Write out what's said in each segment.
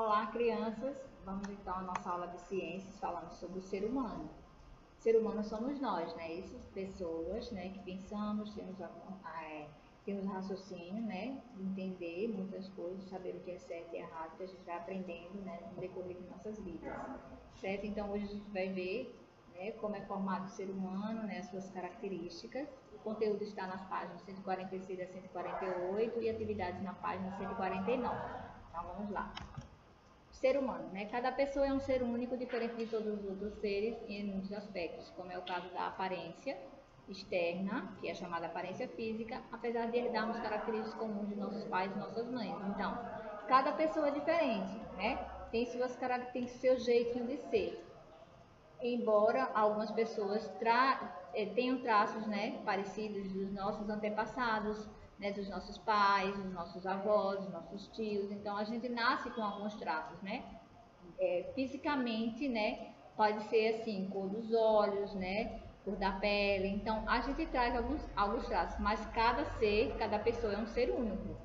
Olá, crianças! Vamos então à nossa aula de ciências falando sobre o ser humano. O ser humano somos nós, né? Essas pessoas, né, que pensamos, temos raciocínio, né, de entender muitas coisas, saber o que é certo e errado, que a gente vai aprendendo, né, no decorrer de nossas vidas, certo? Então hoje a gente vai ver, né, como é formado o ser humano, né, as suas características. O conteúdo está nas páginas 146 a 148 e atividades na página 149. Então vamos lá. Ser humano, né? Cada pessoa é um ser único, diferente de todos os outros seres em muitos aspectos, como é o caso da aparência externa, que é chamada aparência física, apesar de herdarmos características comuns de nossos pais e nossas mães. Então, cada pessoa é diferente, né? Tem tem seu jeitinho de ser. Embora algumas pessoas tenham traços, né, parecidos dos nossos antepassados, né, dos nossos pais, dos nossos avós, dos nossos tios. Então a gente nasce com alguns traços, né? Fisicamente, né, pode ser assim, cor dos olhos, né, cor da pele. Então a gente traz alguns traços, mas cada pessoa é um ser único,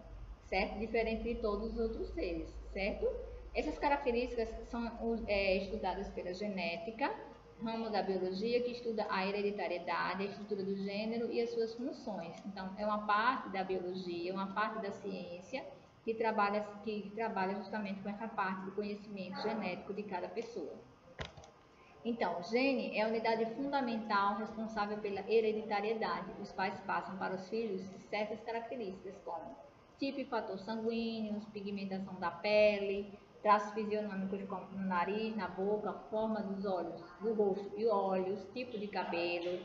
certo? Diferente de todos os outros seres, certo? Essas características são estudadas pela genética, ramo da biologia que estuda a hereditariedade, a estrutura do gênero e as suas funções. Então, é uma parte da biologia, uma parte da ciência que trabalha justamente com essa parte do conhecimento genético de cada pessoa. Então, gene é a unidade fundamental responsável pela hereditariedade. Os pais passam para os filhos certas características como tipo e fator sanguíneos, pigmentação da pele, traços fisionômicos como no nariz, na boca, forma dos olhos, do rosto e olhos, tipo de cabelo.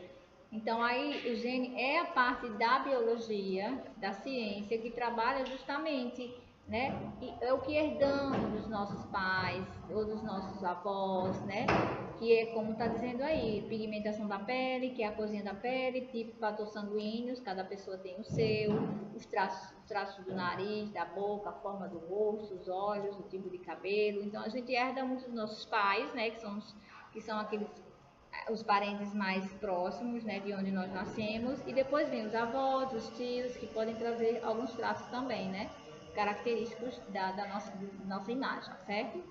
Então, aí o gene é a parte da biologia, da ciência, que trabalha justamente, né? E é o que herdamos dos nossos pais ou dos nossos avós, né? Que é como está dizendo aí, pigmentação da pele, que é a corzinha da pele, tipo fator sanguíneos, cada pessoa tem o seu, os traços do nariz, da boca, a forma do rosto, os olhos, o tipo de cabelo. Então, a gente herda muito dos nossos pais, né? Que são aqueles os parentes mais próximos, né, de onde nós nascemos, e depois vem os avós, os tios, que podem trazer alguns traços também, né, característicos da nossa imagem, certo?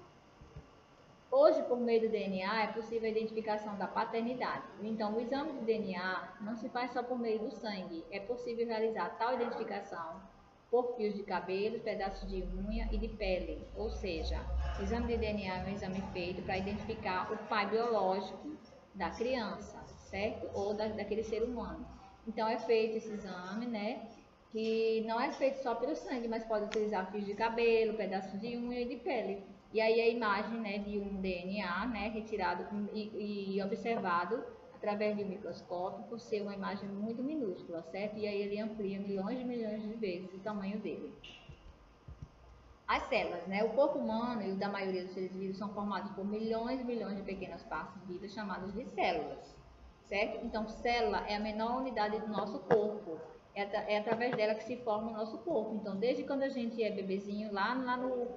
Hoje, por meio do DNA, é possível a identificação da paternidade. Então, o exame de DNA não se faz só por meio do sangue, é possível realizar tal identificação por fios de cabelo, pedaços de unha e de pele, ou seja, o exame de DNA é um exame feito para identificar o pai biológico da criança, certo? Ou daquele ser humano. Então é feito esse exame, né? Que não é feito só pelo sangue, mas pode utilizar fios de cabelo, pedaços de unha e de pele. E aí a imagem, né, de um DNA, né, retirado e observado através de um microscópio, por ser uma imagem muito minúscula, certo? E aí ele amplia milhões de vezes o tamanho dele. As células, né? O corpo humano e o da maioria dos seres vivos são formados por milhões e milhões de pequenas partes vivas chamadas de células, certo? Então, célula é a menor unidade do nosso corpo. É através dela que se forma o nosso corpo. Então, desde quando a gente é bebezinho, lá no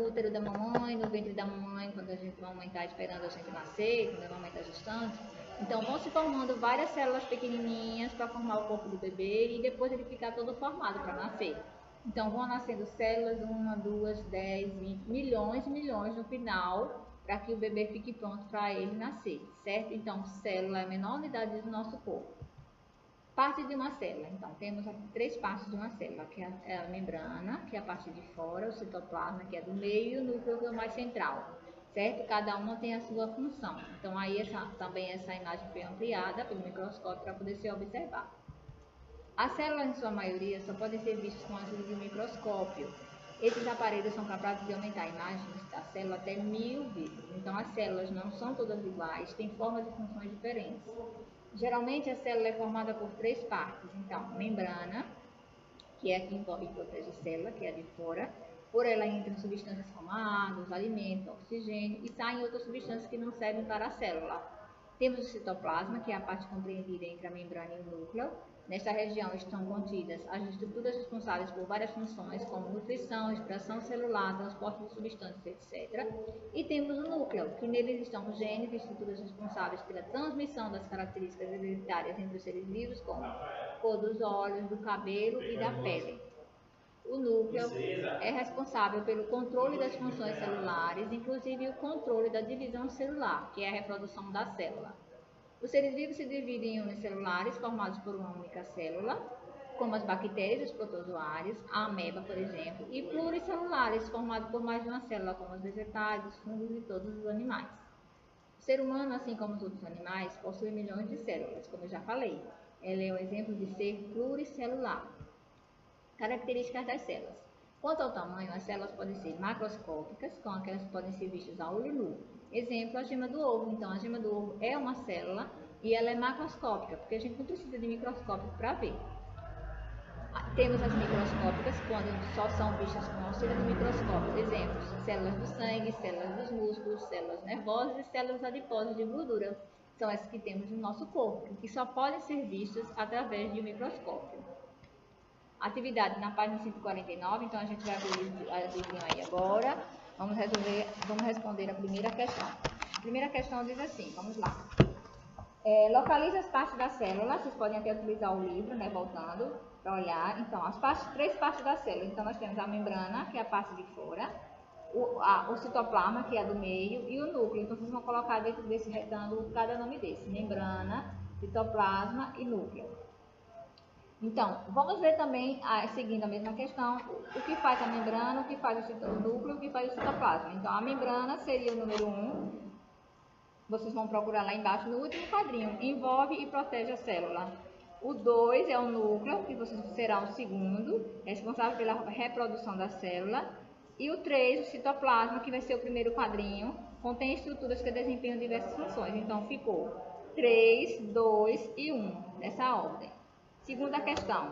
útero da mamãe, no ventre da mamãe, quando a mamãe está esperando a gente nascer, quando a mamãe está gestante. Então, vão se formando várias células pequenininhas para formar o corpo do bebê e depois ele ficar todo formado para nascer. Então, vão nascendo células, 1, 2, 10, 20, milhões e milhões no final, para que o bebê fique pronto para ele nascer, certo? Então, célula é a menor unidade do nosso corpo. Parte de uma célula. Então, temos aqui 3 partes de uma célula, que é a membrana, que é a parte de fora, o citoplasma, que é do meio, e o núcleo, que é o mais central, certo? Cada uma tem a sua função. Então, aí também essa imagem foi ampliada pelo microscópio para poder ser observada. As células, em sua maioria, só podem ser vistas com a ajuda de um microscópio. Esses aparelhos são capazes de aumentar a imagem da célula até 1000 vezes. Então, as células não são todas iguais, têm formas e funções diferentes. Geralmente, a célula é formada por 3 partes. Então, membrana, que é a que envolve e protege a célula, que é a de fora. Por ela entram substâncias como a água, os alimentos, o oxigênio, e saem outras substâncias que não servem para a célula. Temos o citoplasma, que é a parte compreendida entre a membrana e o núcleo. Nesta região estão contidas as estruturas responsáveis por várias funções, como nutrição, extração celular, transporte de substâncias, etc. E temos o núcleo, que neles estão os genes e estruturas responsáveis pela transmissão das características hereditárias entre os seres vivos, como cor dos olhos, do cabelo e da pele. O núcleo é responsável pelo controle das funções celulares, inclusive o controle da divisão celular, que é a reprodução da célula. Os seres vivos se dividem em unicelulares, formados por uma única célula, como as bactérias e os protozoários, a ameba, por exemplo, e pluricelulares, formados por mais de uma célula, como os vegetais, os fungos e todos os animais. O ser humano, assim como os outros animais, possui milhões de células, como eu já falei. Ele é um exemplo de ser pluricelular. Características das células. Quanto ao tamanho, as células podem ser macroscópicas, são aquelas que podem ser vistas a olho nu. Exemplo, a gema do ovo. Então, a gema do ovo é uma célula e ela é macroscópica, porque a gente não precisa de microscópio para ver. Temos as microscópicas, quando só são vistas com auxílio do microscópio. Exemplos, células do sangue, células dos músculos, células nervosas e células adiposas de gordura. São essas que temos no nosso corpo, que só podem ser vistas através de um microscópio. Atividade na página 149, então a gente vai abrir o livrinho aí agora. Vamos responder a primeira questão. A primeira questão diz assim, vamos lá. Localize as partes da célula, vocês podem até utilizar o livro, né, voltando para olhar. Então, três partes da célula. Então, nós temos a membrana, que é a parte de fora, o citoplasma, que é a do meio, e o núcleo. Então, vocês vão colocar dentro desse retângulo cada nome desse: membrana, citoplasma e núcleo. Então, vamos ver também, seguindo a mesma questão, o que faz a membrana, o que faz o núcleo, o que faz o citoplasma. Então, a membrana seria o número 1. Vocês vão procurar lá embaixo no último quadrinho. Envolve e protege a célula. O 2 é o núcleo, que será o segundo, responsável pela reprodução da célula. E o 3, o citoplasma, que vai ser o primeiro quadrinho, contém estruturas que desempenham diversas funções. Então, ficou 3, 2 e 1, nessa ordem. Segunda questão.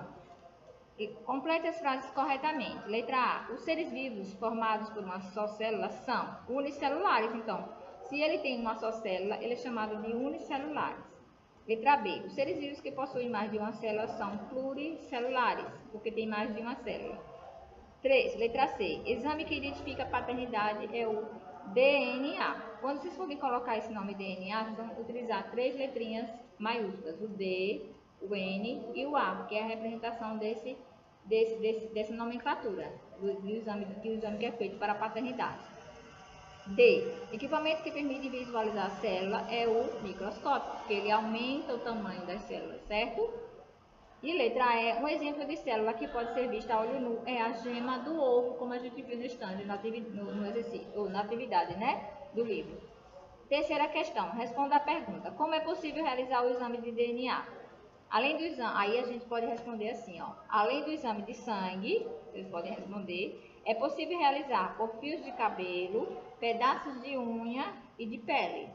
Complete as frases corretamente. Letra A. Os seres vivos formados por uma só célula são unicelulares. Então, se ele tem uma só célula, ele é chamado de unicelulares. Letra B. Os seres vivos que possuem mais de uma célula são pluricelulares, porque tem mais de uma célula. 3. Letra C. Exame que identifica a paternidade é o DNA. Quando vocês forem colocar esse nome DNA, vocês vão utilizar 3 letrinhas maiúsculas, o D, o N e o A, que é a representação dessa nomenclatura do exame que é feito para a paternidade. D. Equipamento que permite visualizar a célula é o microscópio, porque ele aumenta o tamanho das células, certo? E letra E. Um exemplo de célula que pode ser vista a olho nu é a gema do ovo, como a gente viu no stand, na atividade, né, do livro. Terceira questão. Responda a pergunta. Como é possível realizar o exame de DNA? Além do exame, aí a gente pode responder assim, ó. Além do exame de sangue, vocês podem responder, é possível realizar por fios de cabelo, pedaços de unha e de pele.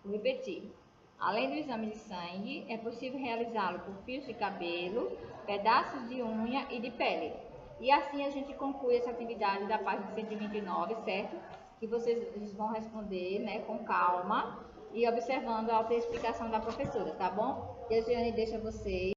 Vou repetir. Além do exame de sangue, é possível realizá-lo por fios de cabelo, pedaços de unha e de pele. E assim a gente conclui essa atividade da página 129, certo? Que vocês vão responder, né, com calma e observando a autoexplicação da professora, tá bom? E a Giane deixa vocês